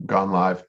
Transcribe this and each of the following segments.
Gone live.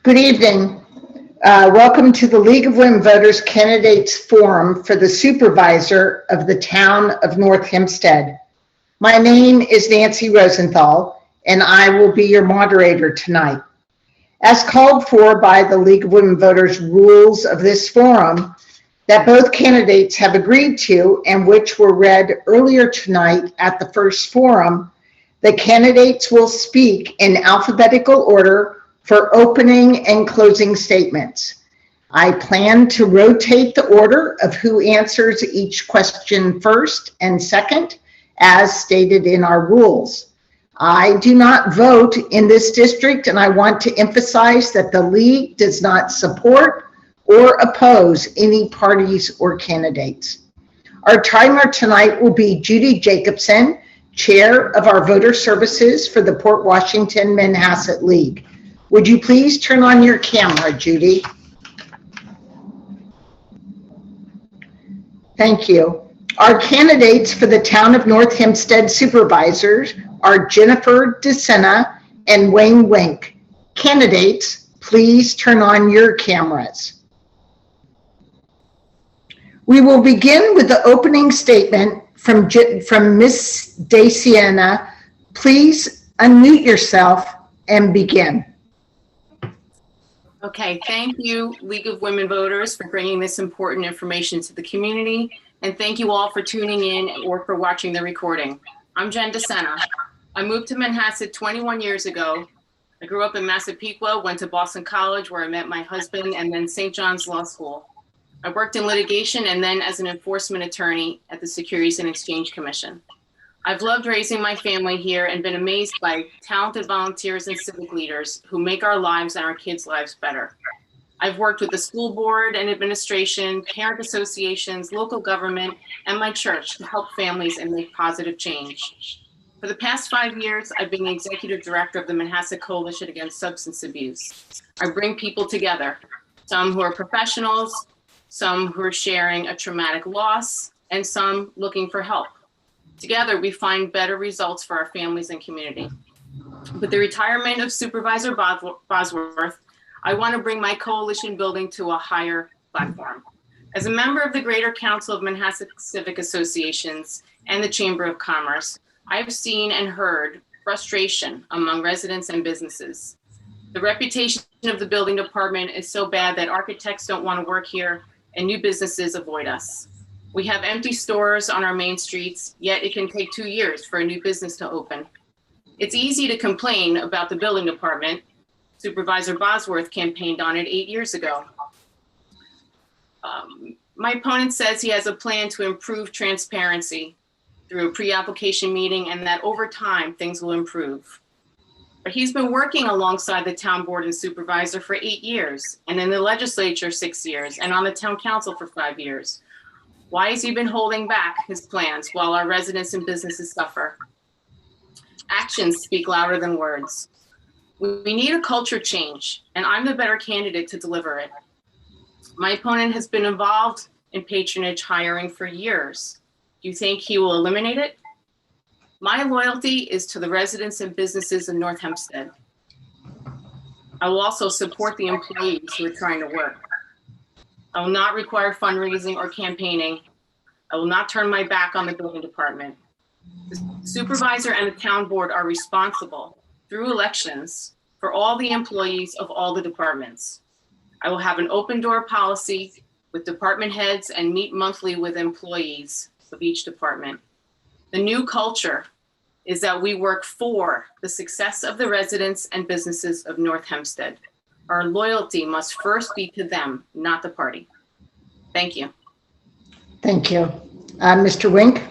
Good evening. Welcome to the League of Women Voters Candidates Forum for the Supervisor of the Town of North Hempstead. My name is Nancy Rosenthal, and I will be your moderator tonight. As called for by the League of Women Voters rules of this forum that both candidates have agreed to and which were read earlier tonight at the first forum, the candidates will speak in alphabetical order for opening and closing statements. I plan to rotate the order of who answers each question first and second, as stated in our rules. I do not vote in this district, and I want to emphasize that the League does not support or oppose any parties or candidates. Our timer tonight will be Judy Jacobson, Chair of our Voter Services for the Port Washington-Manhasset League. Would you please turn on your camera, Judy? Thank you. Our candidates for the Town of North Hempstead Supervisors are Jennifer DeSena and Wayne Wink. Candidates, please turn on your cameras. We will begin with the opening statement from Ms. DeSena. Please unmute yourself and begin. Okay, thank you, League of Women Voters, for bringing this important information to the community. And thank you all for tuning in or for watching the recording. I'm Jen DeSena. I moved to Manhasset 21 years ago. I grew up in Massapequa, went to Boston College where I met my husband, and then St. John's Law School. I worked in litigation and then as an enforcement attorney at the Securities and Exchange Commission. I've loved raising my family here and been amazed by talented volunteers and civic leaders who make our lives and our kids' lives better. I've worked with the school board and administration, parent associations, local government, and my church to help families and make positive change. For the past 5 years, I've been the executive director of the Manhasset Coalition Against Substance Abuse. I bring people together, some who are professionals, some who are sharing a traumatic loss, and some looking for help. Together, we find better results for our families and community. With the retirement of Supervisor Bosworth, I want to bring my coalition building to a higher platform. As a member of the Greater Council of Manhasset Civic Associations and the Chamber of Commerce, I've seen and heard frustration among residents and businesses. The reputation of the building department is so bad that architects don't want to work here and new businesses avoid us. We have empty stores on our main streets, yet it can take 2 years for a new business to open. It's easy to complain about the building department. Supervisor Bosworth campaigned on it 8 years ago. My opponent says he has a plan to improve transparency through a pre-application meeting and that over time things will improve. But he's been working alongside the town board and supervisor for 8 years, and in the legislature 6 years, and on the town council for 5 years. Why has he been holding back his plans while our residents and businesses suffer? Actions speak louder than words. We need a culture change, and I'm the better candidate to deliver it. My opponent has been involved in patronage hiring for years. Do you think he will eliminate it? My loyalty is to the residents and businesses in North Hempstead. I will also support the employees who are trying to work. I will not require fundraising or campaigning. I will not turn my back on the building department. The supervisor and the town board are responsible through elections for all the employees of all the departments. I will have an open door policy with department heads and meet monthly with employees of each department. The new culture is that we work for the success of the residents and businesses of North Hempstead. Our loyalty must first be to them, not the party. Thank you. Thank you. Mr. Wink?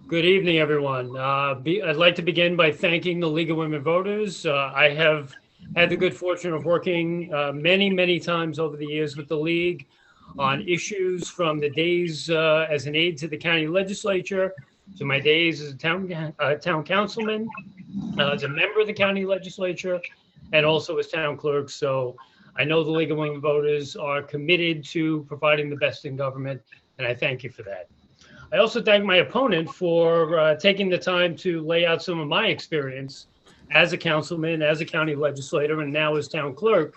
Good evening, everyone. I'd like to begin by thanking the League of Women Voters. I have had the good fortune of working many times over the years with the League on issues from the days as an aide to the county legislature to my days as a town councilman, as a member of the county legislature, and also as town clerk. So I know the League of Women Voters are committed to providing the best in government, and I thank you for that. I also thank my opponent for taking the time to lay out some of my experience as a councilman, as a county legislator, and now as town clerk.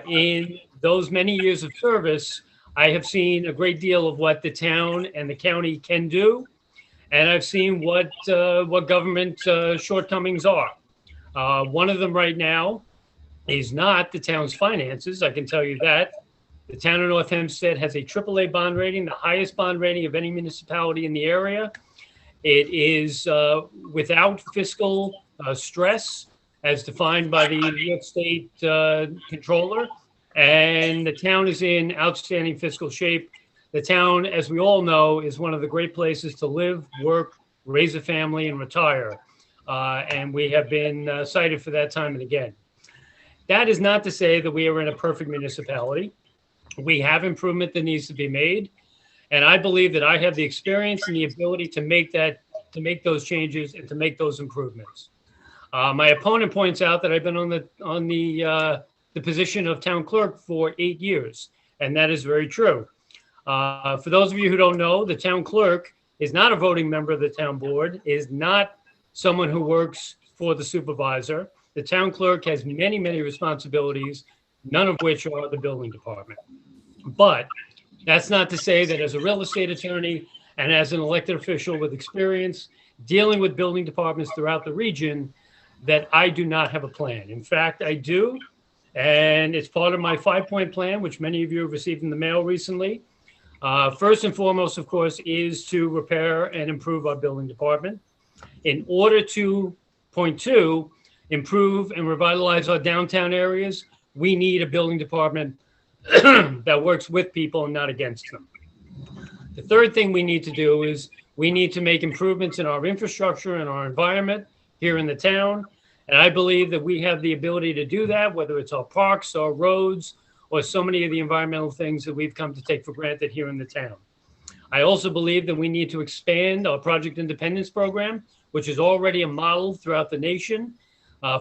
In those many years of service, I have seen a great deal of what the town and the county can do, and I've seen what government shortcomings are. One of them right now is not the town's finances. I can tell you that. The town of North Hempstead has a AAA bond rating, the highest bond rating of any municipality in the area. It is without fiscal stress, as defined by the New York State Controller, and the town is in outstanding fiscal shape. The town, as we all know, is one of the great places to live, work, raise a family, and retire. And we have been cited for that time and again. That is not to say that we are in a perfect municipality. We have improvement that needs to be made. And I believe that I have the experience and the ability to make those changes and to make those improvements. My opponent points out that I've been on the position of town clerk for 8 years, and that is very true. For those of you who don't know, the town clerk is not a voting member of the town board, is not someone who works for the supervisor. The town clerk has many, many responsibilities, none of which are the building department. But that's not to say that as a real estate attorney and as an elected official with experience dealing with building departments throughout the region, that I do not have a plan. In fact, I do. And it's part of my 5-point plan, which many of you have received in the mail recently. First and foremost, of course, is to repair and improve our building department. In order to, point 2, improve and revitalize our downtown areas, we need a building department that works with people and not against them. The third thing we need to do is we need to make improvements in our infrastructure and our environment here in the town. And I believe that we have the ability to do that, whether it's our parks, our roads, or so many of the environmental things that we've come to take for granted here in the town. I also believe that we need to expand our Project Independence program, which is already a model throughout the nation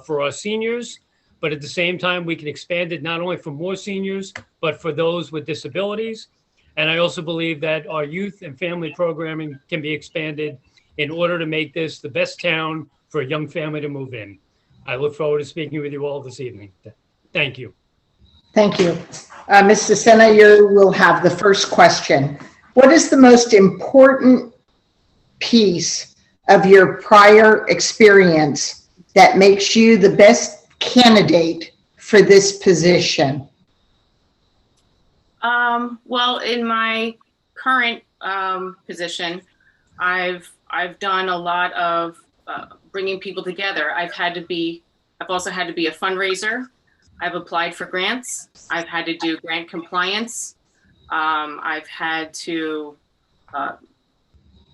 for our seniors. But at the same time, we can expand it not only for more seniors, but for those with disabilities. And I also believe that our youth and family programming can be expanded in order to make this the best town for a young family to move in. I look forward to speaking with you all this evening. Thank you. Thank you. Ms. DeSena, you will have the first question. What is the most important piece of your prior experience that makes you the best candidate for this position? Well, in my current position, I've done a lot of bringing people together. I've also had to be a fundraiser. I've applied for grants. I've had to do grant compliance. I've had to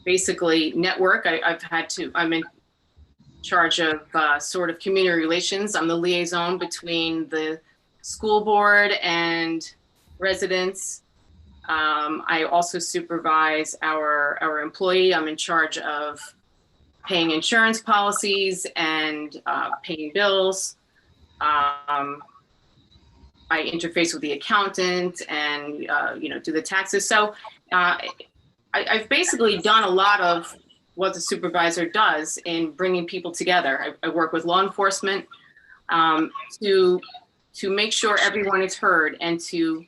basically network. I'm in charge of sort of community relations. I'm the liaison between the school board and residents. I also supervise our employee. I'm in charge of paying insurance policies and paying bills. I interface with the accountant and do the taxes. So I've basically done a lot of what the supervisor does in bringing people together. I work with law enforcement to make sure everyone is heard and to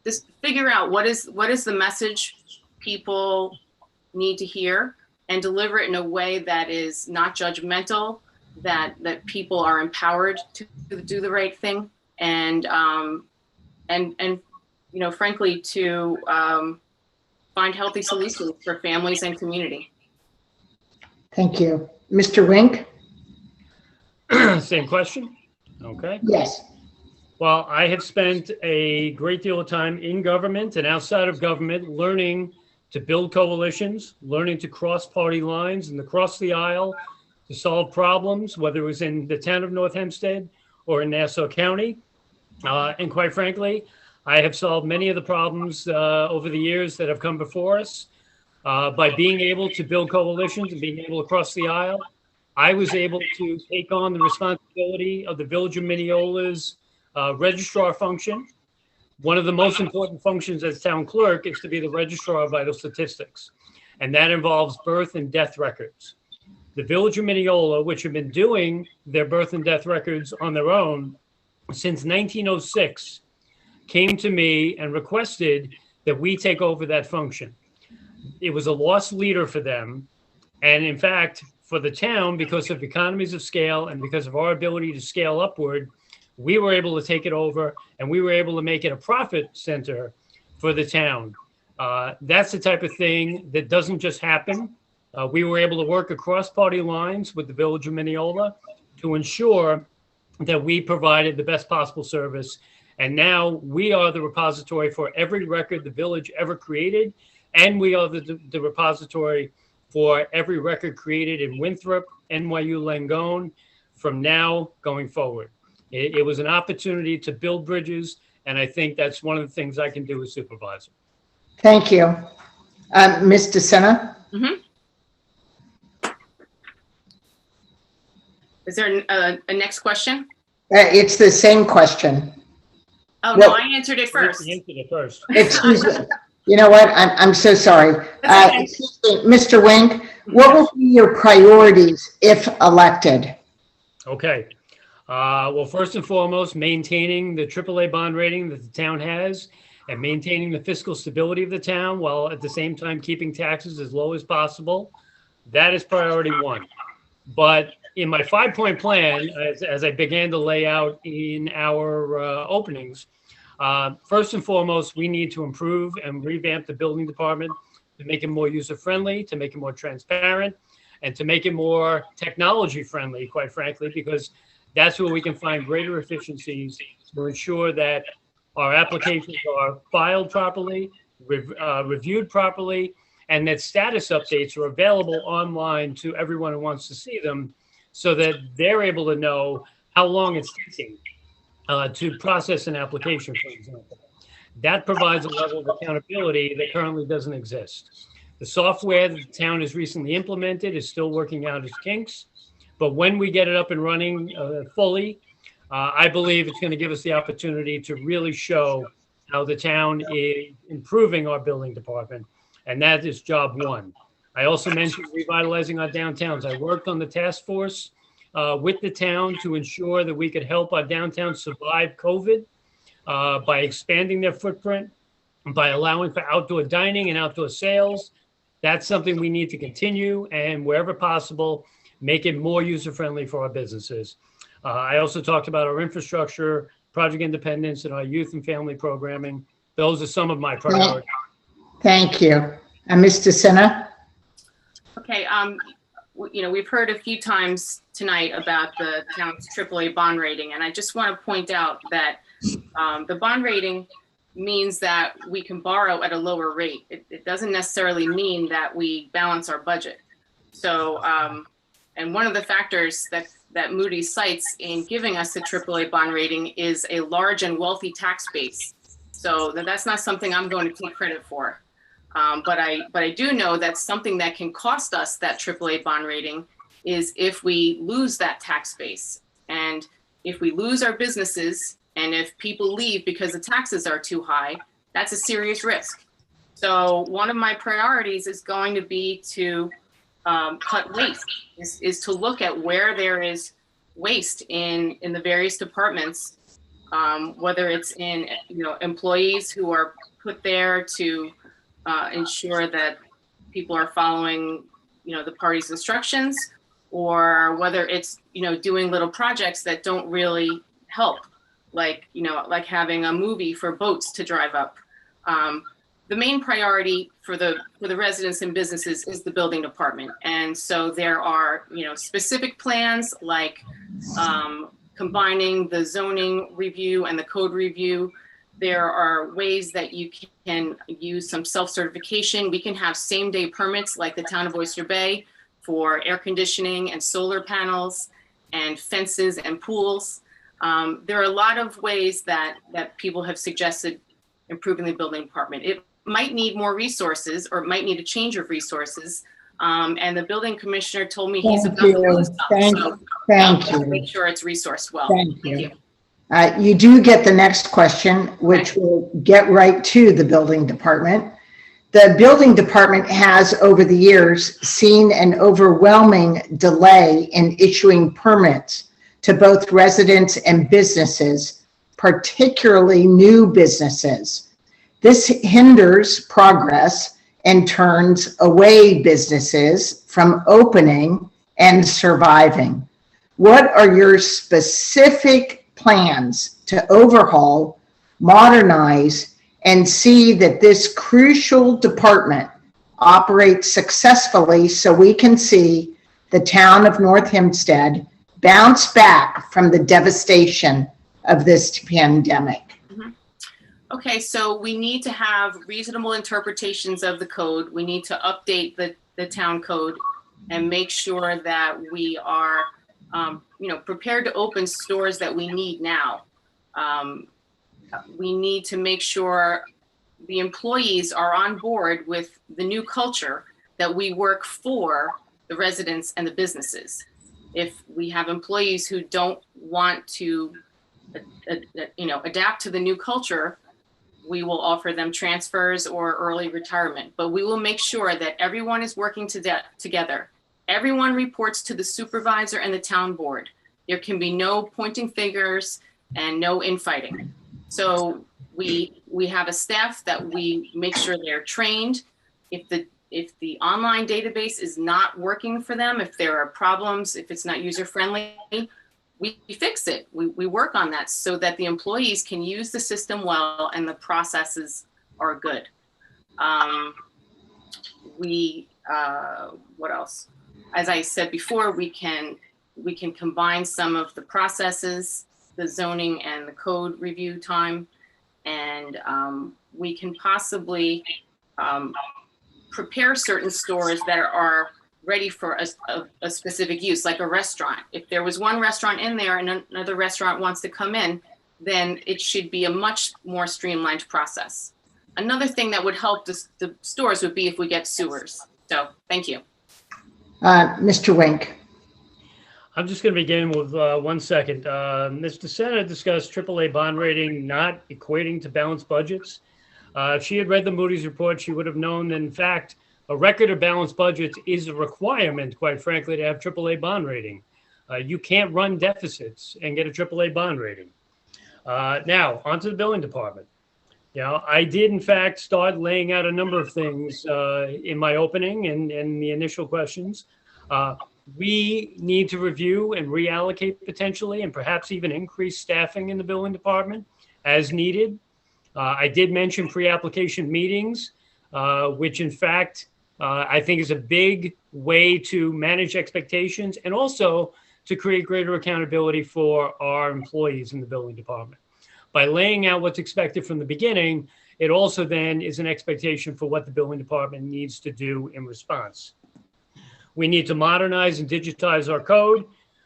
just figure out what is the message people need to hear and deliver it in a way that is not judgmental, that people are empowered to do the right thing, and frankly to find healthy solutions for families and community. Thank you. Mr. Wink? Same question. Okay. Yes. Well, I have spent a great deal of time in government and outside of government learning to build coalitions, learning to cross party lines and to cross the aisle to solve problems, whether it was in the town of North Hempstead or in Nassau County. And quite frankly, I have solved many of the problems over the years that have come before us by being able to build coalitions and being able to cross the aisle. I was able to take on the responsibility of the Village of Mineola's registrar function. One of the most important functions as town clerk is to be the registrar of vital statistics, and that involves birth and death records. The Village of Mineola, which have been doing their birth and death records on their own since 1906, came to me and requested that we take over that function. It was a lost leader for them. And in fact, for the town, because of economies of scale and because of our ability to scale upward, we were able to take it over, and we were able to make it a profit center for the town. That's the type of thing that doesn't just happen. We were able to work across party lines with the Village of Mineola to ensure that we provided the best possible service. And now we are the repository for every record the village ever created. And we are the repository for every record created in Winthrop, NYU Langone, from now going forward. It was an opportunity to build bridges, and I think that's one of the things I can do as supervisor. Thank you. Ms. DeSena? Is there a next question? It's the same question. Oh, Well- no, I answered it first. You answered it first. Excuse me. You know what? I'm so sorry. That's okay. Excuse me, Mr. Wink, what will be your priorities if elected? Okay. Well, first and foremost, maintaining the AAA bond rating that the town has and maintaining the fiscal stability of the town while at the same time keeping taxes as low as possible. That is priority one. But in my 5-point plan, as I began to lay out in our openings, first and foremost, we need to improve and revamp the building department to make it more user-friendly, to make it more transparent, and to make it more technology-friendly, quite frankly, because that's where we can find greater efficiencies to ensure that our applications are filed properly, reviewed properly, and that status updates are available online to everyone who wants to see them so that they're able to know how long it's taking to process an application, for example. That provides a level of accountability that currently doesn't exist. The software that the town has recently implemented is still working out its kinks, but when we get it up and running fully, I believe it's going to give us the opportunity to really show how the town is improving our building department, and that is job one. I also mentioned revitalizing our downtowns. I worked on the task force with the town to ensure that we could help our downtown survive COVID by expanding their footprint, by allowing for outdoor dining and outdoor sales. That's something we need to continue, and wherever possible, make it more user-friendly for our businesses. I also talked about our infrastructure, project independence, and our youth and family programming. Those are some of my priorities. Thank you. Ms. DeSena? Okay, we've heard a few times tonight about the town's AAA bond rating, and I just want to point out that the bond rating means that we can borrow at a lower rate. It doesn't necessarily mean that we balance our budget. So, and one of the factors that Moody's cites in giving us the AAA bond rating is a large and wealthy tax base. So that's not something I'm going to take credit for. But I do know that something that can cost us that AAA bond rating is if we lose that tax base. And if we lose our businesses and if people leave because the taxes are too high, that's a serious risk. So one of my priorities is going to be to cut waste, is to look at where there is waste in the various departments, whether it's in employees who are put there to ensure that people are following the party's instructions, or whether it's doing little projects that don't really help, like having a movie for boats to drive up. The main priority for the residents and businesses is the building department, and so there are specific plans like combining the zoning review and the code review. There are ways that you can use some self-certification. We can have same-day permits like the town of Oyster Bay for air conditioning and solar panels and fences and pools. There are a lot of ways that people have suggested improving the building department. It might need more resources, or it might need a change of resources. And the building commissioner told me he's about to do stuff. Thank you. Make sure it's resourced well. Thank you. You do get the next question, which will get right to the building department. The building department has, over the years, seen an overwhelming delay in issuing permits to both residents and businesses, particularly new businesses. This hinders progress and turns away businesses from opening and surviving. What are your specific plans to overhaul, modernize, and see that this crucial department operates successfully so we can see the town of North Hempstead bounce back from the devastation of this pandemic? Okay, so we need to have reasonable interpretations of the code. We need to update the town code and make sure that we are, prepared to open stores that we need now. We need to make sure the employees are on board with the new culture that we work for the residents and the businesses. If we have employees who don't want to, adapt to the new culture, we will offer them transfers or early retirement. But we will make sure that everyone is working together. Everyone reports to the supervisor and the town board. There can be no pointing fingers and no infighting. So we have a staff that we make sure they're trained. If the online database is not working for them, if there are problems, if it's not user friendly, we fix it. We work on that so that the employees can use the system well and the processes are good. What else? As I said before, we can combine some of the processes, the zoning and the code review time, and we can possibly prepare certain stores that are ready for a specific use, like a restaurant. If there was one restaurant in there and another restaurant wants to come in, then it should be a much more streamlined process. Another thing that would help the stores would be if we get sewers. So thank you. Mr. Wink. I'm just going to begin with 1 second. Ms. DeSena discussed AAA bond rating not equating to balanced budgets. If she had read the Moody's report, she would have known that, in fact, a record of balanced budgets is a requirement, quite frankly, to have AAA bond rating. You can't run deficits and get a AAA bond rating. Now, onto the building department. I did, in fact, start laying out a number of things in my opening and the initial questions. We need to review and reallocate potentially and perhaps even increase staffing in the building department as needed. I did mention pre-application meetings, which in fact, I think is a big way to manage expectations and also to create greater accountability for our employees in the building department. By laying out what's expected from the beginning, it also then is an expectation for what the building department needs to do in response. We need to modernize and digitize our code.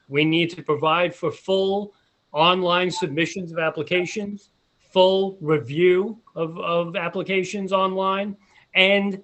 We need to provide for full online submissions of applications, full review of applications online, and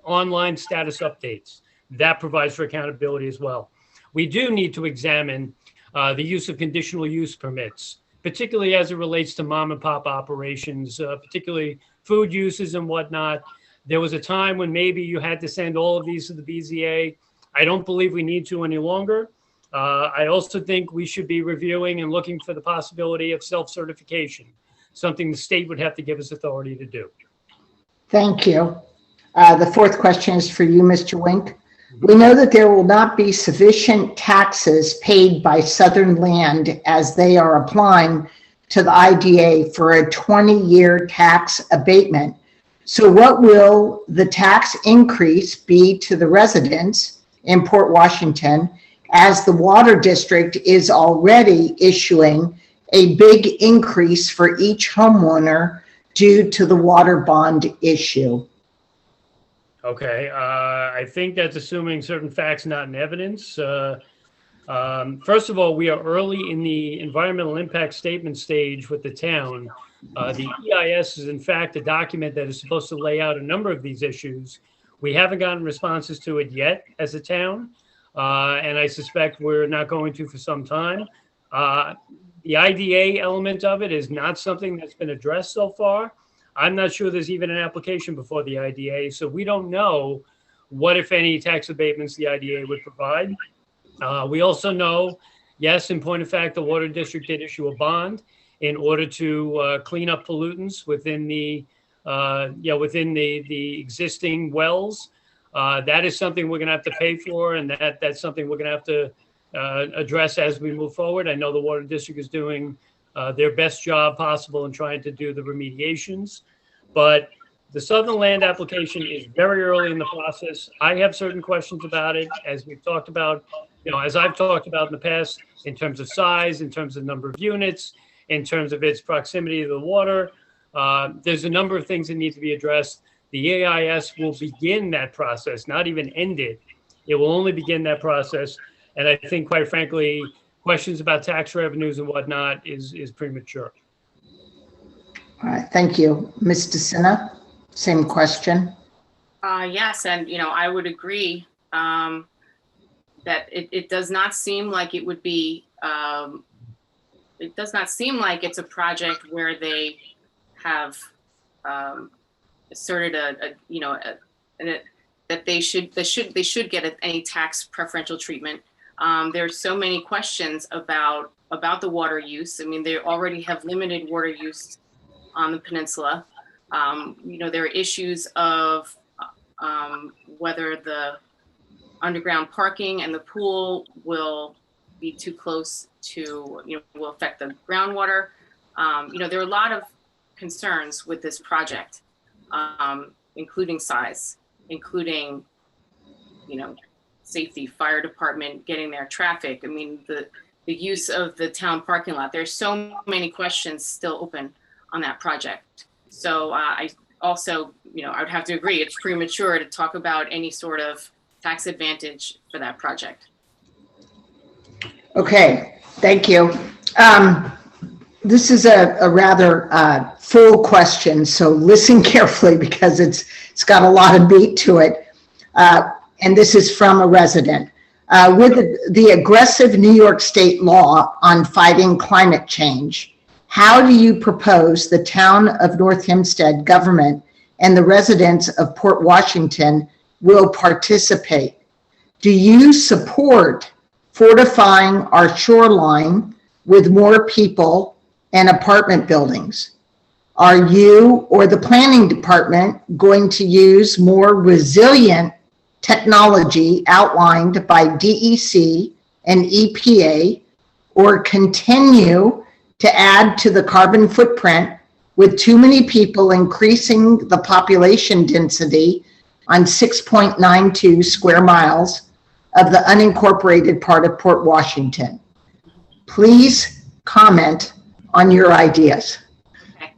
online status updates. That provides for accountability as well. We do need to examine the use of conditional use permits, particularly as it relates to mom and pop operations, particularly food uses and whatnot. There was a time when maybe you had to send all of these to the BZA. I don't believe we need to any longer. I also think we should be reviewing and looking for the possibility of self-certification, something the state would have to give us authority to do. Thank you. The fourth question is for you, Mr. Wink. We know that there will not be sufficient taxes paid by Southern Land as they are applying to the IDA for a 20-year tax abatement. So what will the tax increase be to the residents in Port Washington, as the water district is already issuing a big increase for each homeowner due to the water bond issue? Okay, I think that's assuming certain facts not in evidence. First of all, we are early in the environmental impact statement stage with the town. The EIS is in fact a document that is supposed to lay out a number of these issues. We haven't gotten responses to it yet as a town, and I suspect we're not going to for some time. The IDA element of it is not something that's been addressed so far. I'm not sure there's even an application before the IDA, so we don't know what, if any, tax abatements the IDA would provide. We also know, yes, in point of fact, the Water District did issue a bond in order to clean up pollutants within the existing wells. That is something we're going to have to pay for, and that's something we're going to have to address as we move forward. I know the Water District is doing their best job possible in trying to do the remediations, but the Southern Land application is very early in the process. I have certain questions about it, as we've talked about, as I've talked about in the past, in terms of size, in terms of number of units, in terms of its proximity to the water. There's a number of things that need to be addressed. The AIS will begin that process, not even end it. It will only begin that process. And I think, quite frankly, questions about tax revenues and whatnot is premature. All right, thank you. Ms. DeSena, same question. Yes, and I would agree that it does not seem like it would be. It does not seem like it's a project where they have asserted that they should get any tax preferential treatment. There's so many questions about the water use. I mean, they already have limited water use on the peninsula. There are issues of whether the underground parking and the pool will be too close to, will affect the groundwater. There are a lot of concerns with this project, including size, including, safety, fire department, getting there, traffic. I mean, the use of the town parking lot. There's so many questions still open on that project. So I also, I would have to agree, it's premature to talk about any sort of tax advantage for that project. Okay, thank you. This is a rather full question, so listen carefully because it's got a lot of meat to it. And this is from a resident. With the aggressive New York State law on fighting climate change, how do you propose the town of North Hempstead government and the residents of Port Washington will participate? Do you support fortifying our shoreline with more people and apartment buildings? Are you or the planning department going to use more resilient technology outlined by DEC and EPA, or continue to add to the carbon footprint with too many people increasing the population density on 6.92 square miles of the unincorporated part of Port Washington? Please comment on your ideas. Okay.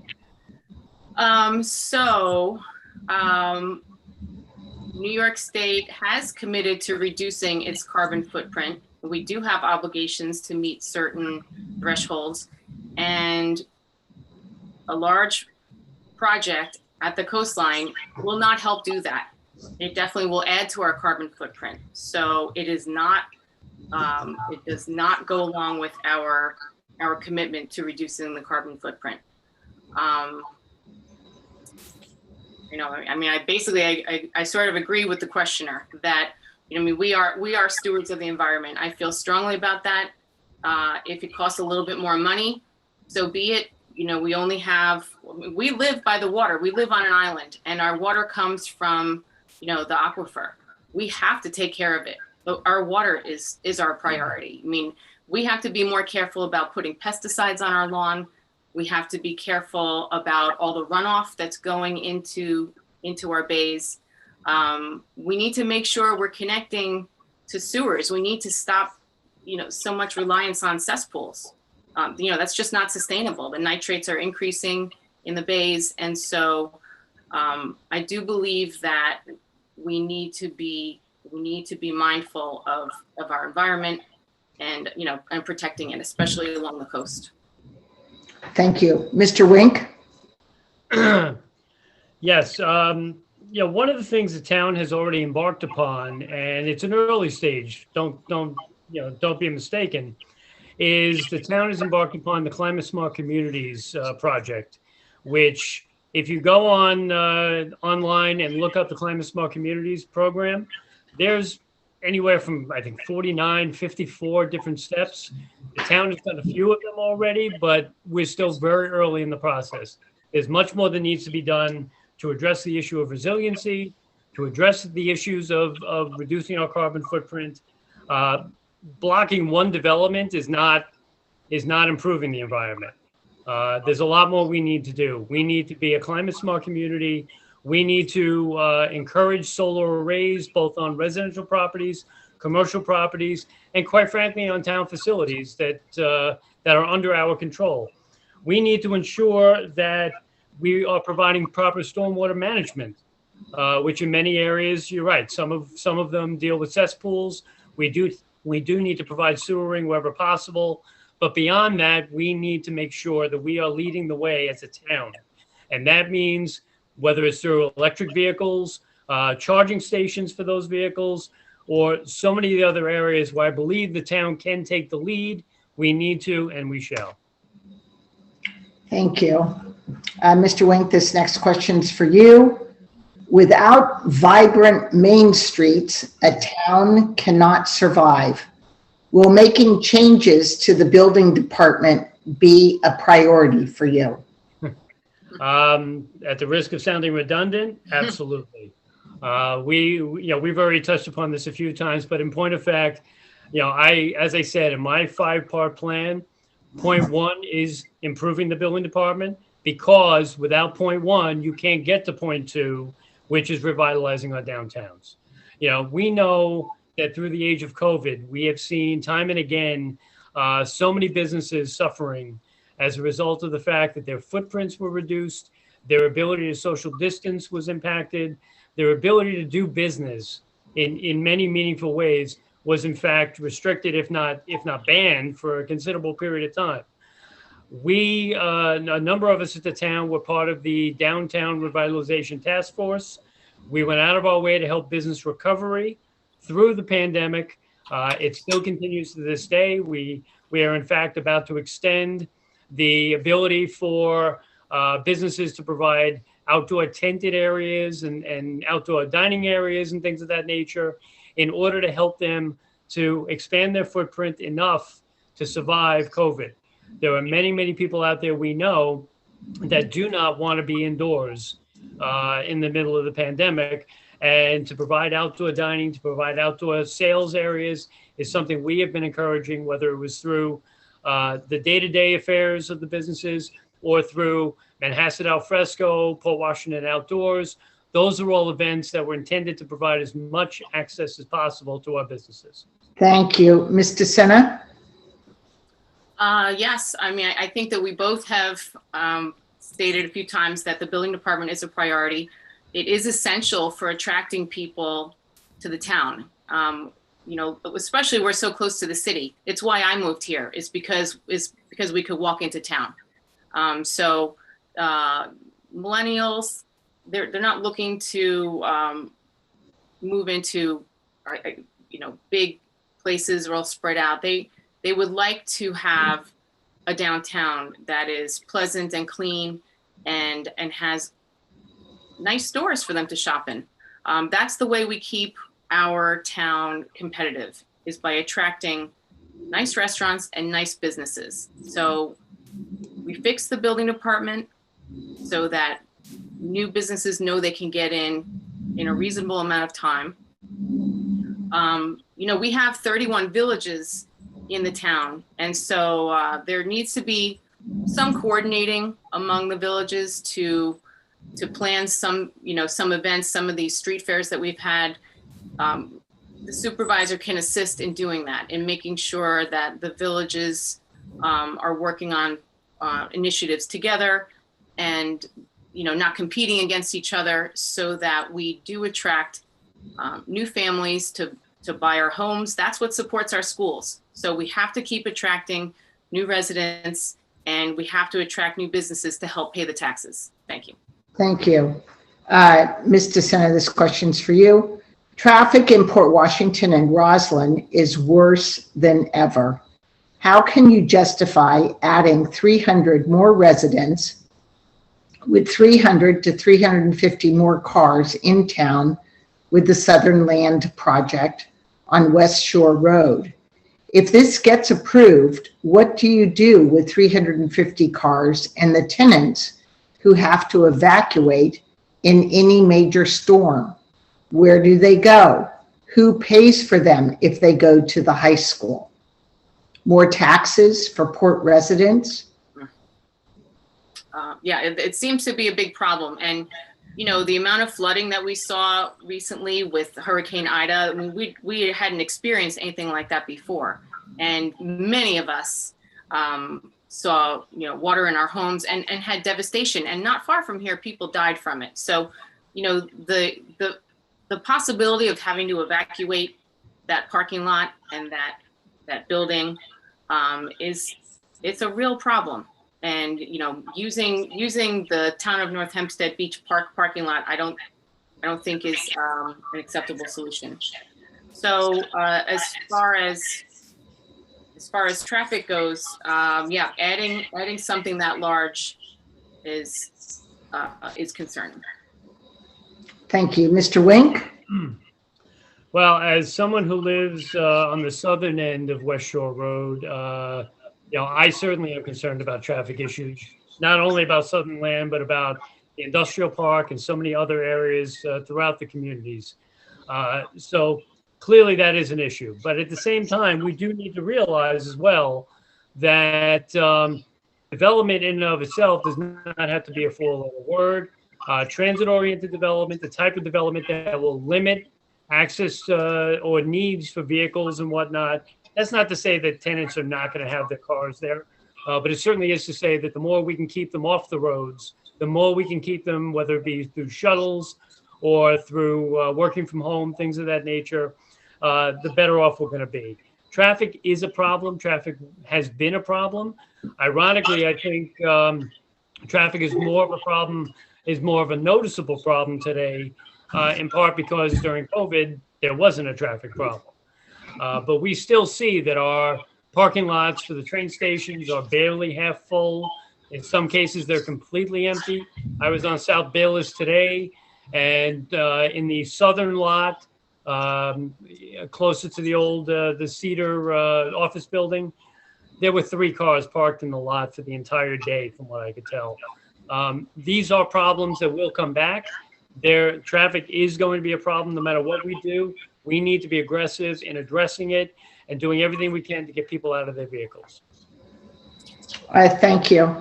New York State has committed to reducing its carbon footprint. We do have obligations to meet certain thresholds, and a large project at the coastline will not help do that. It definitely will add to our carbon footprint. So it is not, it does not go along with our commitment to reducing the carbon footprint. I sort of agree with the questioner that, we are stewards of the environment. I feel strongly about that. If it costs a little bit more money, so be it. We live by the water. We live on an island, and our water comes from, the aquifer. We have to take care of it. Our water is our priority. I mean, we have to be more careful about putting pesticides on our lawn. We have to be careful about all the runoff that's going into our bays. We need to make sure we're connecting to sewers. We need to stop, so much reliance on cesspools. That's just not sustainable. The nitrates are increasing in the bays. And so I do believe that we need to be mindful of our environment and, and protecting it, especially along the coast. Thank you. Mr. Wink? Yes. One of the things the town has already embarked upon, and it's an early stage, don't be mistaken, is the town has embarked upon the Climate Smart Communities project, which if you go on online and look up the Climate Smart Communities program, there's anywhere from, I think, 49, 54 different steps. The town has done a few of them already, but we're still very early in the process. There's much more that needs to be done to address the issue of resiliency, to address the issues of reducing our carbon footprint. Blocking one development is not improving the environment. There's a lot more we need to do. We need to be a climate smart community. We need to encourage solar arrays, both on residential properties, commercial properties, and quite frankly, on town facilities that are under our control. We need to ensure that we are providing proper stormwater management, which in many areas, you're right, some of them deal with cesspools. We do need to provide sewering wherever possible. But beyond that, we need to make sure that we are leading the way as a town. And that means whether it's through electric vehicles, charging stations for those vehicles, or so many of the other areas where I believe the town can take the lead, we need to and we shall. Thank you. Mr. Wink, this next question is for you. Without vibrant main streets, a town cannot survive. Will making changes to the building department be a priority for you? At the risk of sounding redundant, absolutely. We've already touched upon this a few times, but in point of fact, as I said, in my 5-part plan, point 1 is improving the building department, because without point 1, you can't get to point 2, which is revitalizing our downtowns. We know that through the age of COVID, we have seen time and again so many businesses suffering as a result of the fact that their footprints were reduced, their ability to social distance was impacted, their ability to do business in many meaningful ways was in fact restricted, if not banned, for a considerable period of time. We, a number of us at the town, were part of the Downtown Revitalization Task Force. We went out of our way to help business recovery through the pandemic. It still continues to this day. We are in fact about to extend the ability for businesses to provide outdoor tented areas and outdoor dining areas and things of that nature in order to help them to expand their footprint enough to survive COVID. There are many, many people out there we know that do not want to be indoors in the middle of the pandemic. And to provide outdoor dining, to provide outdoor sales areas is something we have been encouraging, whether it was through the day-to-day affairs of the businesses or through Manhasset Al Fresco, Port Washington Outdoors. Those are all events that were intended to provide as much access as possible to our businesses. Thank you. Ms. DeSena? Yes, I think that we both have stated a few times that the building department is a priority. It is essential for attracting people to the town. Especially we're so close to the city. It's why I moved here. It's because we could walk into town. Millennials, they're not looking to move into big places or all spread out. They would like to have a downtown that is pleasant and clean and has nice stores for them to shop in. That's the way we keep our town competitive, is by attracting nice restaurants and nice businesses. So we fix the building department so that new businesses know they can get in a reasonable amount of time. We have 31 villages in the town. And so there needs to be some coordinating among the villages to plan some events, some of these street fairs that we've had. The supervisor can assist in doing that, in making sure that the villages are working on initiatives together and not competing against each other, so that we do attract new families to buy our homes. That's what supports our schools. So we have to keep attracting new residents, and we have to attract new businesses to help pay the taxes. Thank you. Thank you. Ms. DeSena, this question's for you. Traffic in Port Washington and Roslyn is worse than ever. How can you justify adding 300 more residents with 300 to 350 more cars in town with the Southern Land Project on West Shore Road. If this gets approved, what do you do with 350 cars and the tenants who have to evacuate in any major storm? Where do they go? Who pays for them if they go to the high school? More taxes for Port residents? Yeah, it seems to be a big problem. And, you know, the amount of flooding that we saw recently with Hurricane Ida, I mean, we hadn't experienced anything like that before. And many of us saw, you know, water in our homes and had devastation. And not far from here, people died from it. So, you know, the possibility of having to evacuate that parking lot and that building it's a real problem. And, you know, using the town of North Hempstead Beach Park parking lot, I don't think is an acceptable solution. So as far as traffic goes, yeah, adding something that large is concerning. Thank you. Mr. Wink? Well, as someone who lives on the southern end of West Shore Road, you know, I certainly am concerned about traffic issues, not only about Southern Land, but about the industrial park and so many other areas throughout the communities. So clearly that is an issue. But at the same time, we do need to realize as well that development in and of itself does not have to be a four-letter word. Transit-oriented development, the type of development that will limit access or needs for vehicles and whatnot. That's not to say that tenants are not going to have their cars there, but it certainly is to say that the more we can keep them off the roads, the more we can keep them, whether it be through shuttles or through working from home, things of that nature, the better off we're going to be. Traffic is a problem. Traffic has been a problem. Ironically, I think traffic is more of a problem, is more of a noticeable problem today, in part because during COVID, there wasn't a traffic problem. But we still see that our parking lots for the train stations are barely half full. In some cases, they're completely empty. I was on South Bayless today, and in the southern lot, closer to the old the Cedar office building, there were 3 cars parked in the lot for the entire day, from what I could tell. These are problems that will come back. Traffic is going to be a problem no matter what we do. We need to be aggressive in addressing it and doing everything we can to get people out of their vehicles. Thank you.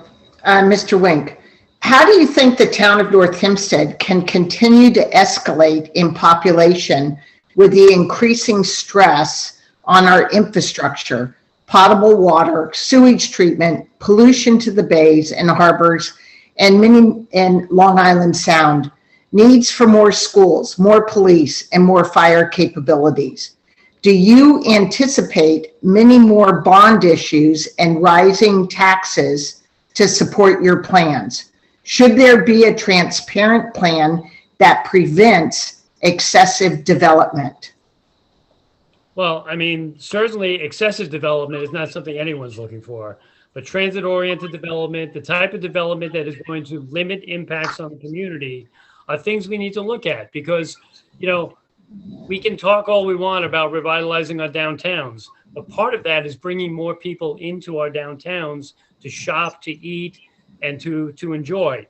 Mr. Wink, how do you think the town of North Hempstead can continue to escalate in population with the increasing stress on our infrastructure, potable water, sewage treatment, pollution to the bays and harbors, and Long Island Sound, needs for more schools, more police, and more fire capabilities? Do you anticipate many more bond issues and rising taxes to support your plans? Should there be a transparent plan that prevents excessive development? Well, I mean, certainly excessive development is not something anyone's looking for, but transit-oriented development, the type of development that is going to limit impacts on the community, are things we need to look at, because, you know, we can talk all we want about revitalizing our downtowns, but part of that is bringing more people into our downtowns to shop, to eat, and to enjoy.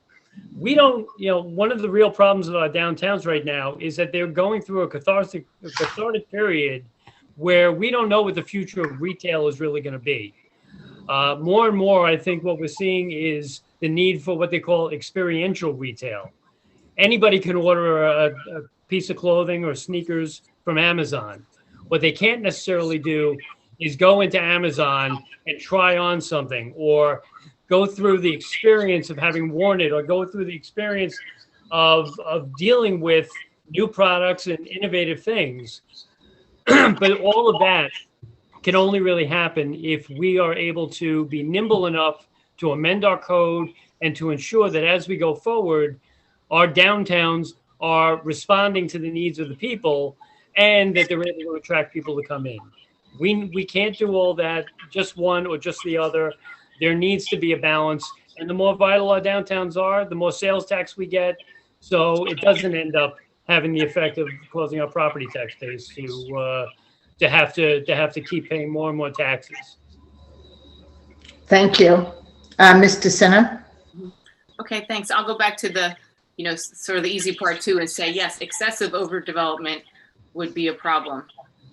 We don't, you know, one of the real problems with our downtowns right now is that they're going through a cathartic period where we don't know what the future of retail is really going to be. More and more, I think what we're seeing is the need for what they call experiential retail. Anybody can order a piece of clothing or sneakers from Amazon. What they can't necessarily do is go into Amazon and try on something, or go through the experience of having worn it, or go through the experience of dealing with new products and innovative things. But all of that can only really happen if we are able to be nimble enough to amend our code and to ensure that as we go forward, our downtowns are responding to the needs of the people, and that they're able to attract people to come in. We can't do all that, just one or just the other. There needs to be a balance, And the more vital our downtowns are, the more sales tax we get. So it doesn't end up having the effect of causing our property tax base to have to keep paying more and more taxes. Thank you. Ms. DeSena? Okay, thanks. I'll go back to the, sort of the easy part too and say, yes, excessive overdevelopment would be a problem.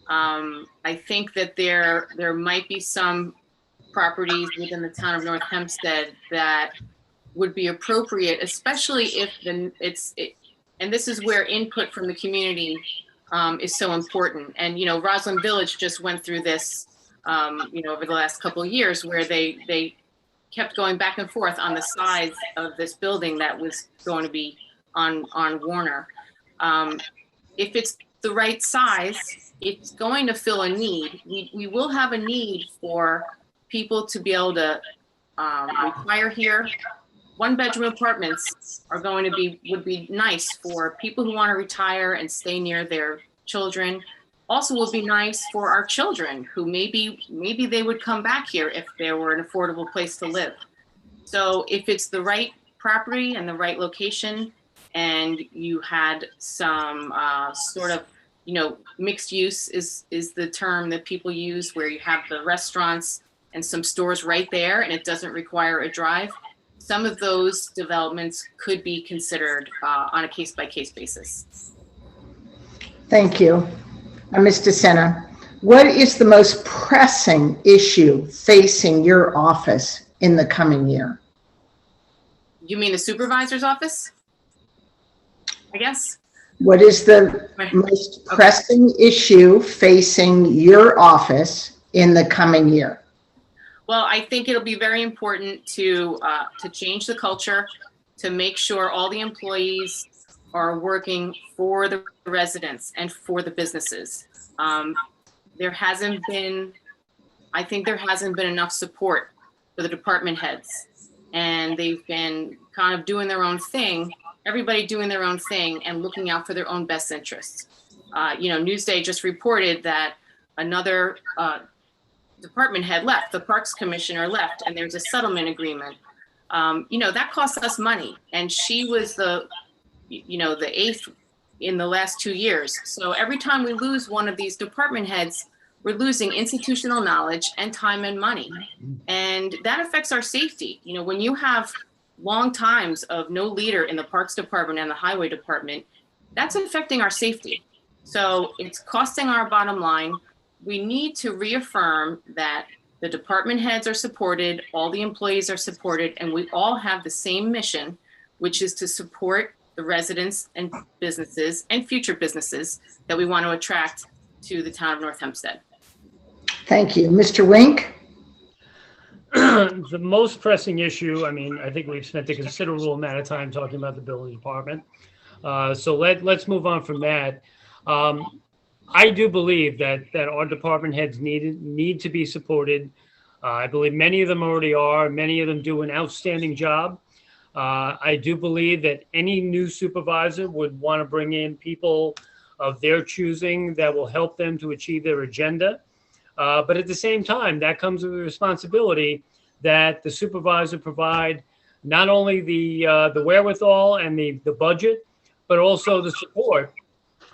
I think that there might be some properties within the town of North Hempstead that would be appropriate, especially if and this is where input from the community is so important. And, Roslyn Village just went through this, over the last couple of years where they kept going back and forth on the size of this building that was going to be on Warner. If it's the right size, it's going to fill a need. We will have a need for people to be able to retire here. One-bedroom apartments would be nice for people who want to retire and stay near their children. Also would be nice for our children who maybe they would come back here if there were an affordable place to live. So if it's the right property and the right location, and you had some sort of, mixed use is the term that people use, where you have the restaurants and some stores right there and it doesn't require a drive. Some of those developments could be considered on a case-by-case basis. Thank you. Ms. DeSena, what is the most pressing issue facing your office in the coming year? You mean the supervisor's office? I guess. What is the most pressing issue facing your office in the coming year? Well, I think it'll be very important to change the culture, to make sure all the employees are working for the residents and for the businesses. There hasn't been enough support for the department heads, and they've been kind of doing their own thing, everybody doing their own thing and looking out for their own best interests. Newsday just reported that another department head left, the Parks Commissioner left, and there's a settlement agreement. That costs us money, and she was the eighth in the last 2 years. So every time we lose one of these department heads, we're losing institutional knowledge and time and money. And that affects our safety. When you have long times of no leader in the Parks Department and the Highway Department, that's affecting our safety. So it's costing our bottom line. We need to reaffirm that the department heads are supported, all the employees are supported, and we all have the same mission, which is to support the residents and businesses and future businesses that we want to attract to the town of North Hempstead. Thank you. Mr. Wink? The most pressing issue, I think we've spent a considerable amount of time talking about the building department. So let's move on from that. I do believe that our department heads need to be supported. I believe many of them already are. Many of them do an outstanding job. I do believe that any new supervisor would want to bring in people of their choosing that will help them to achieve their agenda. But at the same time, that comes with the responsibility that the supervisor provide not only the wherewithal and the budget, but also the support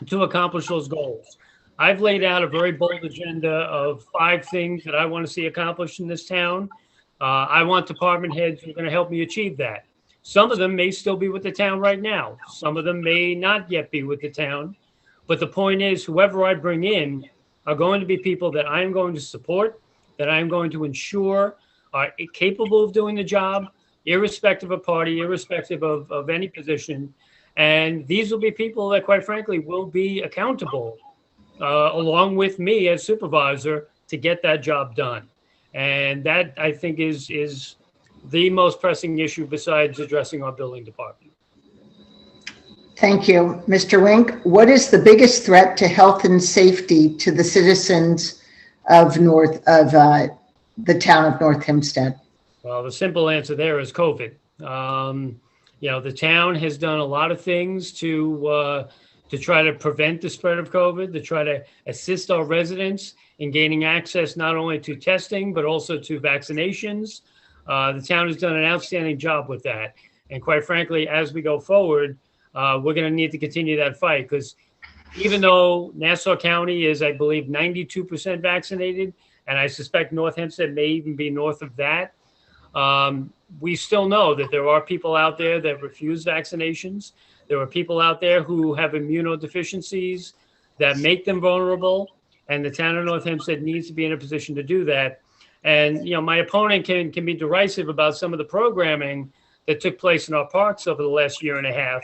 to accomplish those goals. I've laid out a very bold agenda of 5 things that I want to see accomplished in this town. I want department heads who are going to help me achieve that. Some of them may still be with the town right now. Some of them may not yet be with the town. But the point is, whoever I bring in are going to be people that I am going to support, that I am going to ensure are capable of doing the job, irrespective of party, irrespective of any position. And these will be people that, quite frankly, will be accountable along with me as supervisor to get that job done. And that, I think, is the most pressing issue besides addressing our building department. Thank you. Mr. Wink, what is the biggest threat to health and safety to the citizens of the town of North Hempstead? Well, the simple answer there is COVID. The town has done a lot of things to try to prevent the spread of COVID, to try to assist our residents in gaining access not only to testing, but also to vaccinations. The town has done an outstanding job with that. And quite frankly, as we go forward, we're going to need to continue that fight, because even though Nassau County is, I believe, 92% vaccinated, and I suspect North Hempstead may even be north of that, we still know that there are people out there that refuse vaccinations. There are people out there who have immunodeficiencies that make them vulnerable, and the town of North Hempstead needs to be in a position to do that. And, my opponent can be derisive about some of the programming that took place in our parks over the last year and a half.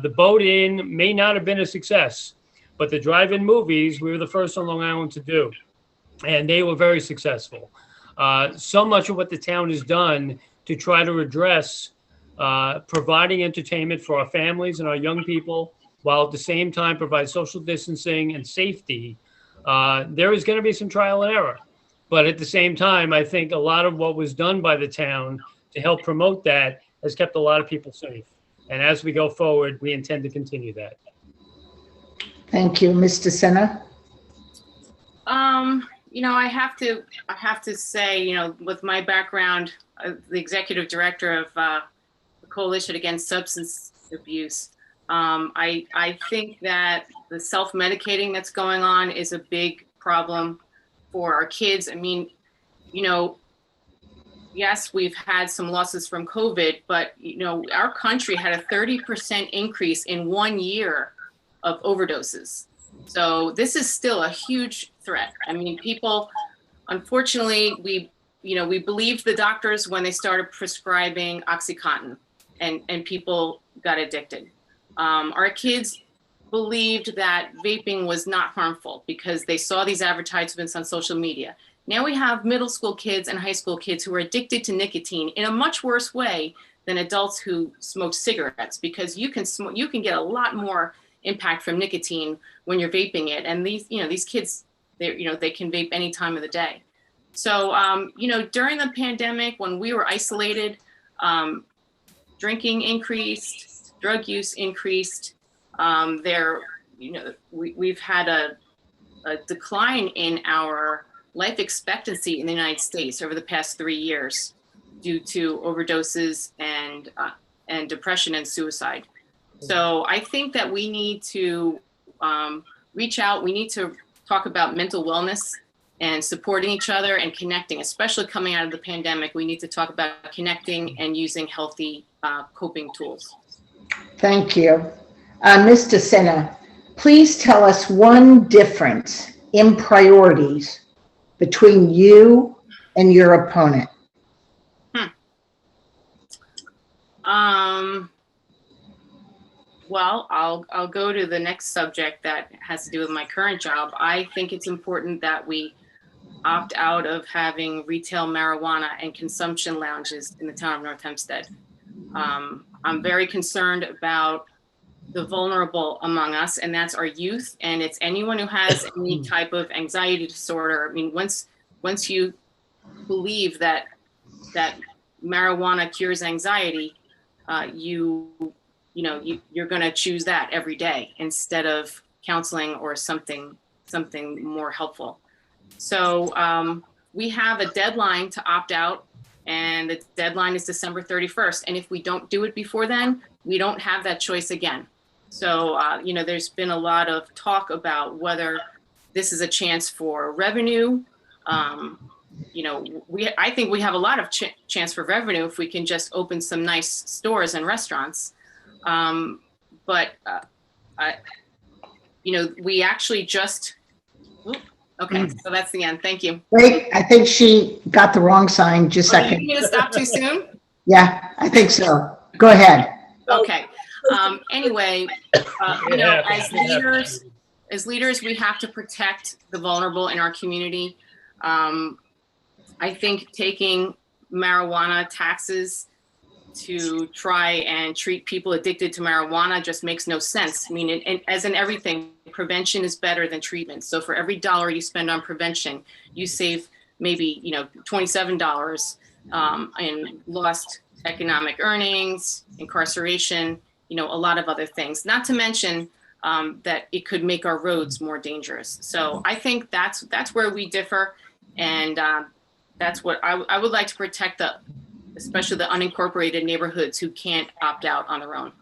The boat-in may not have been a success, but the drive-in movies, we were the first on Long Island to do, and they were very successful. So much of what the town has done to try to address providing entertainment for our families and our young people, while at the same time provide social distancing and safety, there is going to be some trial and error. But at the same time, I think a lot of what was done by the town to help promote that has kept a lot of people safe. And as we go forward, we intend to continue that. Thank you. Ms. DeSena? I have to say, with my background, the executive director of the Coalition Against Substance Abuse, I think that the self-medicating that's going on is a big problem for our kids. I mean, yes, we've had some losses from COVID, but, our country had a 30% increase in 1 year of overdoses. So this is still a huge threat. I mean, people, unfortunately, we believed the doctors when they started prescribing OxyContin, and people got addicted. Our kids believed that vaping was not harmful because they saw these advertisements on social media. Now we have middle school kids and high school kids who are addicted to nicotine in a much worse way than adults who smoke cigarettes, because you can get a lot more impact from nicotine when you're vaping it. And these kids, they can vape any time of the day. So, during the pandemic, when we were isolated, drinking increased, drug use increased. We've had a decline in our life expectancy in the United States over the past 3 years due to overdoses and depression and suicide. So I think that we need to reach out. We need to talk about mental wellness and supporting each other and connecting, especially coming out of the pandemic. We need to talk about connecting and using healthy coping tools. Thank you. Ms. DeSena, please tell us one difference in priorities between you and your opponent. Well, I'll go to the next subject that has to do with my current job. I think it's important that we opt out of having retail marijuana and consumption lounges in the town of North Hempstead. I'm very concerned about the vulnerable among us, and that's our youth, and it's anyone who has any type of anxiety disorder. I mean, once you believe that marijuana cures anxiety, you're going to choose that every day instead of counseling or something more helpful. So we have a deadline to opt out, and the deadline is December 31st. And if we don't do it before then, we don't have that choice again. So, there's been a lot of talk about whether this is a chance for revenue. I think we have a lot of chance for revenue if we can just open some nice stores and restaurants. We actually just, okay, so that's the end. Thank you. Wait, I think she got the wrong sign. Just a second. You need to stop too soon? Yeah, I think so. Go ahead. Okay. Anyway, as leaders, we have to protect the vulnerable in our community. I think taking marijuana taxes to try and treat people addicted to marijuana just makes no sense. I mean, as in everything, prevention is better than treatment. So for every dollar you spend on prevention, you save maybe, $27 in lost economic earnings, incarceration, a lot of other things, not to mention that it could make our roads more dangerous. So I think that's where we differ. And that's what I would like to protect, especially the unincorporated neighborhoods who can't opt out on their own.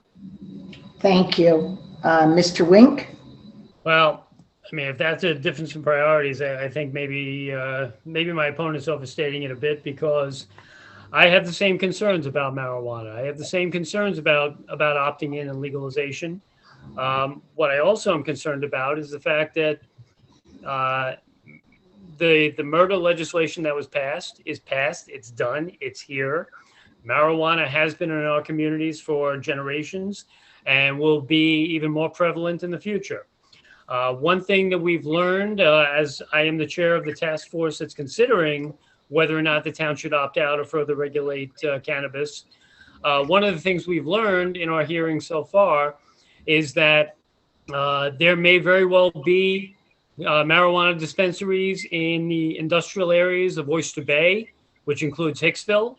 Thank you. Mr. Wink? Well, I mean, if that's a difference in priorities, I think maybe my opponent's overstating it a bit, because I have the same concerns about marijuana. I have the same concerns about opting in and legalization. What I also am concerned about is the fact that the murder legislation that was passed is passed. It's done. It's here. Marijuana has been in our communities for generations and will be even more prevalent in the future. One thing that we've learned, as I am the chair of the task force that's considering whether or not the town should opt out or further regulate cannabis, one of the things we've learned in our hearings so far is that there may very well be marijuana dispensaries in the industrial areas of Oyster Bay, which includes Hicksville.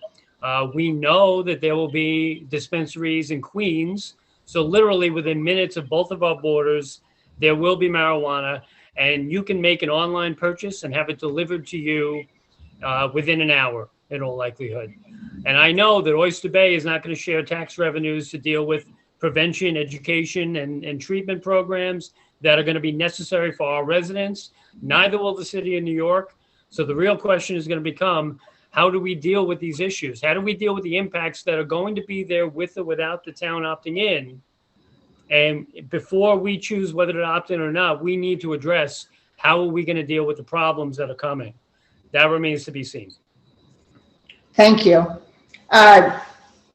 We know that there will be dispensaries in Queens. So literally within minutes of both of our borders, there will be marijuana, and you can make an online purchase and have it delivered to you within an hour, in all likelihood. And I know that Oyster Bay is not going to share tax revenues to deal with prevention, education, and treatment programs that are going to be necessary for our residents. Neither will the city of New York. So the real question is going to become, how do we deal with these issues? How do we deal with the impacts that are going to be there with or without the town opting in? And before we choose whether to opt in or not, we need to address how are we going to deal with the problems that are coming. That remains to be seen. Thank you.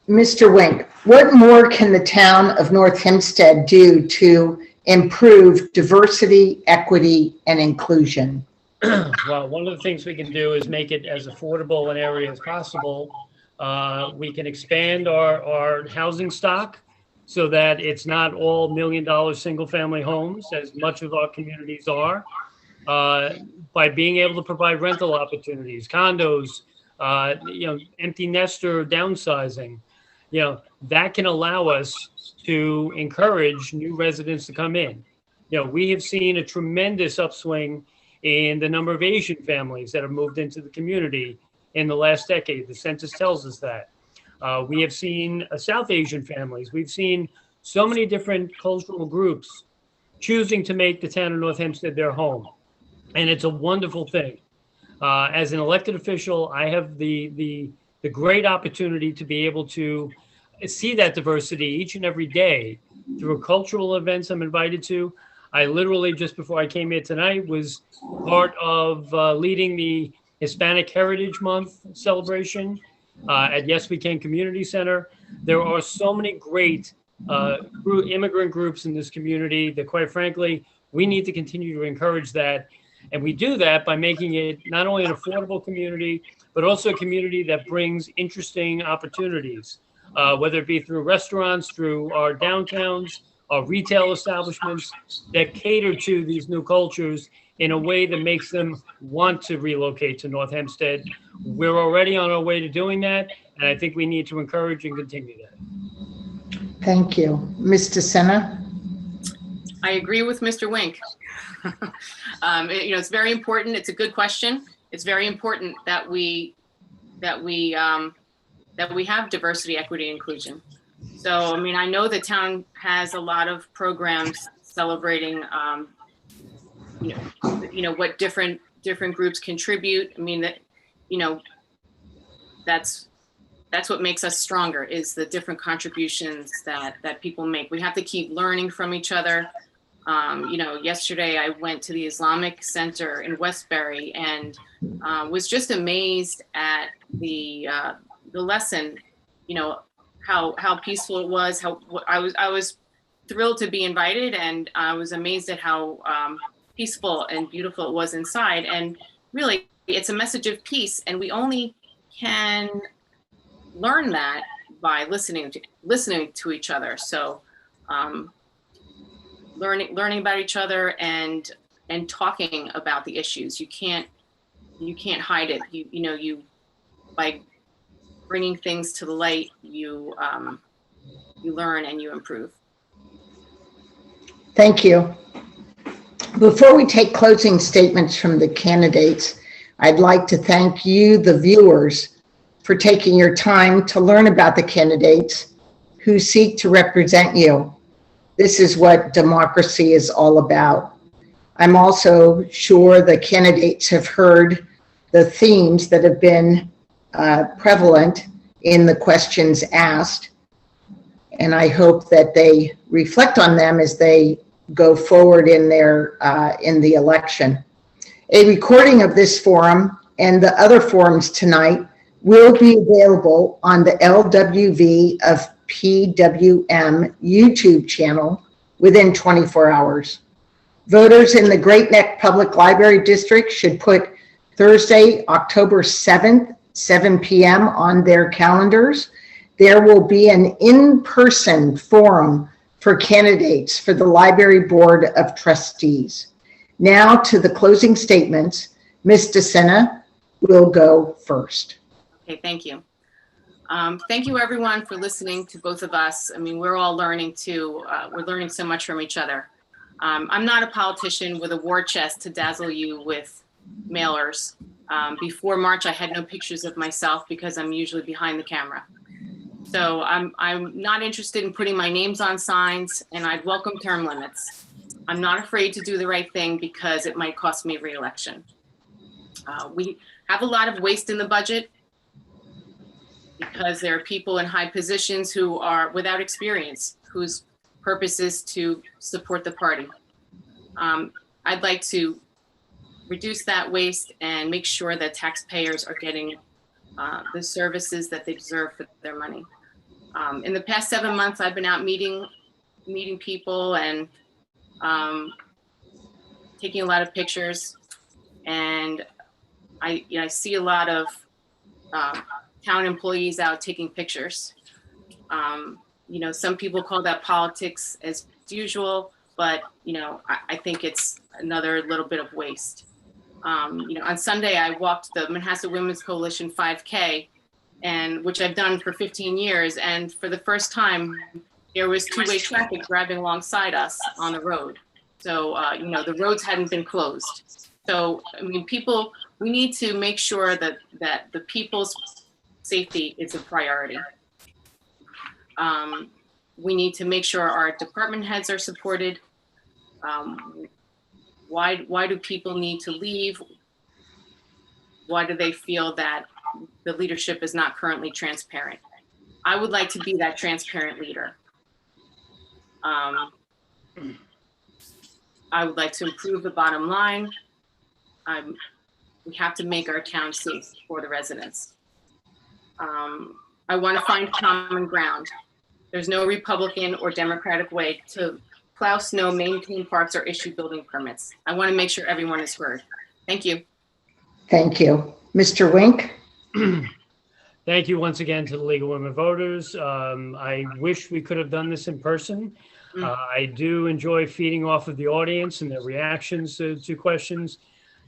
Mr. Wink, what more can the town of North Hempstead do to improve diversity, equity, and inclusion? Well, one of the things we can do is make it as affordable an area as possible. We can expand our housing stock so that it's not all $1 million single-family homes, as much of our communities are, by being able to provide rental opportunities, condos, empty nester downsizing. That can allow us to encourage new residents to come in. We have seen a tremendous upswing in the number of Asian families that have moved into the community in the last decade. The census tells us that. We have seen South Asian families. We've seen so many different cultural groups choosing to make the town of North Hempstead their home. And it's a wonderful thing. As an elected official, I have the great opportunity to be able to see that diversity each and every day through cultural events I'm invited to. I literally, just before I came here tonight, was part of leading the Hispanic Heritage Month celebration at Yes We Can Community Center. There are so many great immigrant groups in this community that, quite frankly, we need to continue to encourage that. And we do that by making it not only an affordable community, but also a community that brings interesting opportunities, whether it be through restaurants, through our downtowns, our retail establishments that cater to these new cultures in a way that makes them want to relocate to North Hempstead. We're already on our way to doing that, and I think we need to encourage and continue that. Thank you. Ms. DeSena? I agree with Mr. Wink. It's very important. It's a good question. It's very important that we have diversity, equity, inclusion. So, I know the town has a lot of programs celebrating, what different groups contribute. That's what makes us stronger, is the different contributions that people make. We have to keep learning from each other. Yesterday I went to the Islamic Center in Westbury and was just amazed at the lesson, how peaceful it was, I was thrilled to be invited, and I was amazed at how peaceful and beautiful it was inside. And really, it's a message of peace, and we only can learn that by listening to each other. So learning about each other and talking about the issues. You can't hide it. You by bringing things to the light, you learn and you improve. Thank you. Before we take closing statements from the candidates, I'd like to thank you, the viewers, for taking your time to learn about the candidates who seek to represent you. This is what democracy is all about. I'm also sure the candidates have heard the themes that have been prevalent in the questions asked, and I hope that they reflect on them as they go forward in the election. A recording of this forum and the other forums tonight will be available on the LWV of PWM YouTube channel within 24 hours. Voters in the Great Neck Public Library District should put Thursday, October 7th, 7 p.m. on their calendars. There will be an in-person forum for candidates for the Library Board of Trustees. Now to the closing statements. Ms. DeSena will go first. Okay, thank you. Thank you everyone for listening to both of us. I mean, we're all learning too. We're learning so much from each other. I'm not a politician with a war chest to dazzle you with mailers. Before March, I had no pictures of myself because I'm usually behind the camera. So I'm not interested in putting my names on signs, and I'd welcome term limits. I'm not afraid to do the right thing because it might cost me re-election. We have a lot of waste in the budget because there are people in high positions who are without experience, whose purpose is to support the party. I'd like to reduce that waste and make sure that taxpayers are getting the services that they deserve for their money. In the past 7 months, I've been out meeting people and taking a lot of pictures, and I see a lot of town employees out taking pictures. Some people call that politics as usual, but I think it's another little bit of waste. On Sunday, I walked the Manhasset Women's Coalition 5K, which I've done for 15 years, and for the first time, there was two-way traffic driving alongside us on the road. So, the roads hadn't been closed. So, I mean, we need to make sure that the people's safety is a priority. We need to make sure our department heads are supported. Why do people need to leave? Why do they feel that the leadership is not currently transparent? I would like to be that transparent leader. I would like to improve the bottom line. We have to make our town safe for the residents. I want to find common ground. There's no Republican or Democratic way to plow snow, maintain parks, or issue building permits. I want to make sure everyone is heard. Thank you. Thank you. Mr. Wink? Thank you once again to the League of Women Voters. I wish we could have done this in person. I do enjoy feeding off of the audience and their reactions to questions.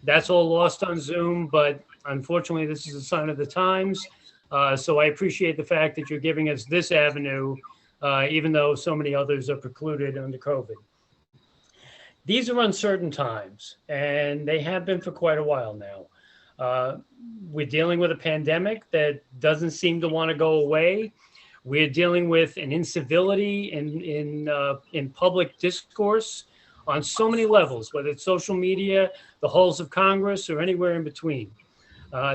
That's all lost on Zoom, but unfortunately, this is a sign of the times. So I appreciate the fact that you're giving us this avenue, even though so many others are precluded under COVID. These are uncertain times, and they have been for quite a while now. We're dealing with a pandemic that doesn't seem to want to go away. We're dealing with an incivility in public discourse on so many levels, whether it's social media, the halls of Congress, or anywhere in between.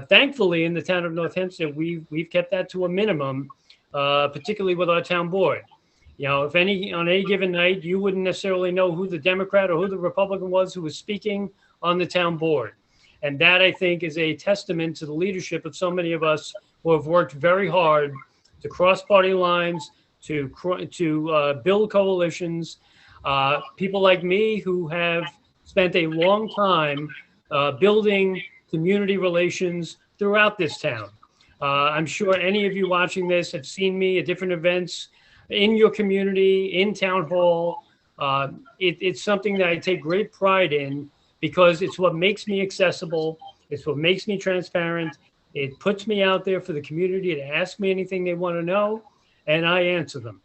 Thankfully, in the town of North Hempstead, we've kept that to a minimum, particularly with our town board. If on any given night, you wouldn't necessarily know who the Democrat or who the Republican was who was speaking on the town board. And that, I think, is a testament to the leadership of so many of us who have worked very hard to cross party lines, to build coalitions. People like me who have spent a long time building community relations throughout this town. I'm sure any of you watching this have seen me at different events in your community, in town hall. It's something that I take great pride in because it's what makes me accessible. It's what makes me transparent. It puts me out there for the community to ask me anything they want to know, and I answer them.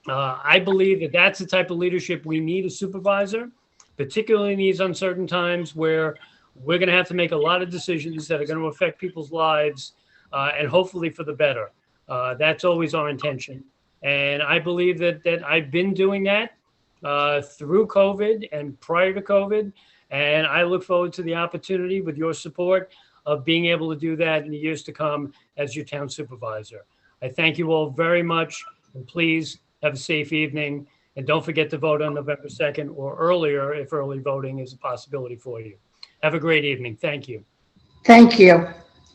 I believe that that's the type of leadership we need, a supervisor, particularly in these uncertain times where we're going to have to make a lot of decisions that are going to affect people's lives, and hopefully for the better. That's always our intention. And I believe that I've been doing that through COVID and prior to COVID. And I look forward to the opportunity with your support of being able to do that in the years to come as your town supervisor. I thank you all very much, and please have a safe evening. And don't forget to vote on November 2nd or earlier if early voting is a possibility for you. Have a great evening. Thank you. Thank you.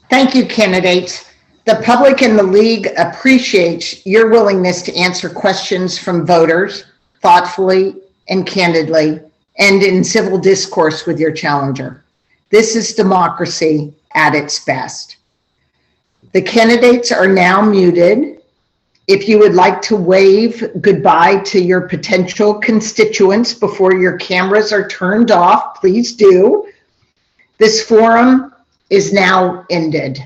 Thank you, candidates. The public and the league appreciates your willingness to answer questions from voters thoughtfully and candidly and in civil discourse with your challenger. This is democracy at its best. The candidates are now muted. If you would like to wave goodbye to your potential constituents before your cameras are turned off, please do. This forum is now ended.